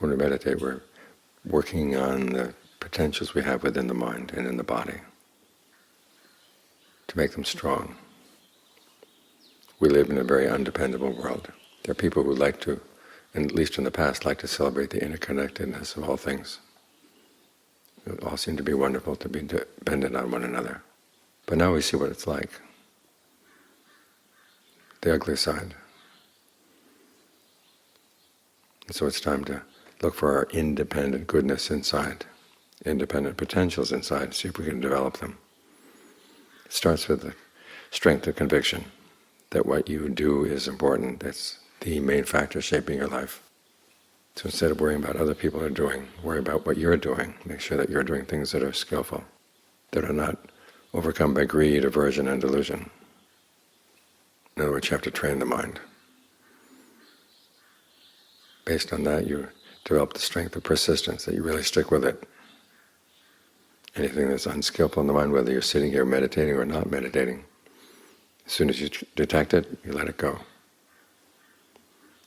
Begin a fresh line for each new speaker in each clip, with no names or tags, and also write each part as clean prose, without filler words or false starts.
When we meditate, we're working on the potentials we have within the mind and in the body to make them strong. We live in a very undependable world. There are people who like to, and at least in the past, like to celebrate the interconnectedness of all things. It all seem to be wonderful to be dependent on one another. But now we see what it's like, the ugly side. And so it's time to look for our independent goodness inside, independent potentials inside, see if we can develop them. It starts with the strength of conviction that what you do is important. That's the main factor shaping your life. So instead of worrying about what other people are doing, worry about what you're doing. Make sure that you're doing things that are skillful, that are not overcome by greed, aversion, and delusion. In other words, you have to train the mind. Based on that, you develop the strength of persistence, that you really stick with it. Anything that's unskillful in the mind, whether you're sitting here meditating or not meditating, as soon as you detect it, you let it go.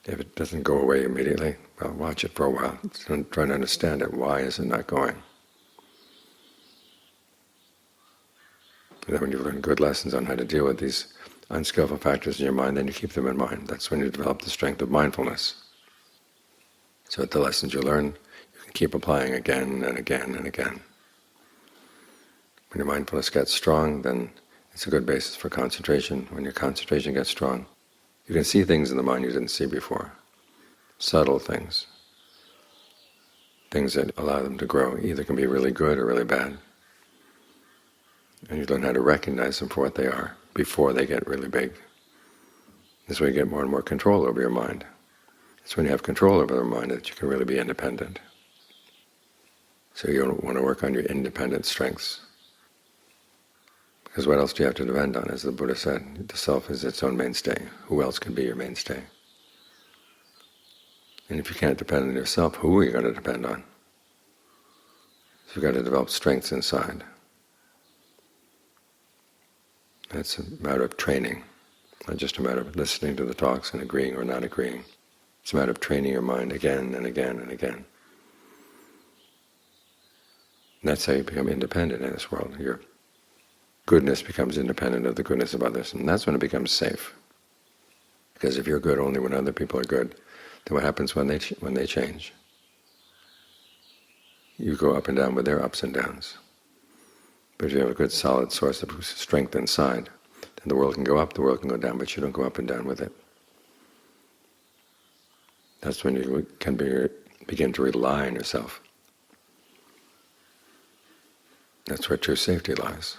If it doesn't go away immediately, well, watch it for a while. Try to understand it. Why is it not going? And then when you learn good lessons on how to deal with these unskillful factors in your mind, then you keep them in mind. That's when you develop the strength of mindfulness. So that the lessons you learn, you can keep applying again and again and again. When your mindfulness gets strong, then it's a good basis for concentration. When your concentration gets strong, you can see things in the mind you didn't see before. Subtle things. Things that allow them to grow. Either can be really good or really bad. And you learn how to recognize them for what they are before they get really big. This way you get more and more control over your mind. It's when you have control over the mind that you can really be independent. So you want to work on your independent strengths. Because what else do you have to depend on? As the Buddha said, the self is its own mainstay. Who else can be your mainstay? And if you can't depend on yourself, who are you going to depend on? So you've got to develop strengths inside. That's a matter of training, not just a matter of listening to the talks and agreeing or not agreeing. It's a matter of training your mind again and again and again. And that's how you become independent in this world. Your goodness becomes independent of the goodness of others, and that's when it becomes safe. Because if you're good only when other people are good, then what happens when they change? You go up and down with their ups and downs. But if you have a good solid source of strength inside, then the world can go up, the world can go down, but you don't go up and down with it. That's when you can begin to rely on yourself. That's where true safety lies.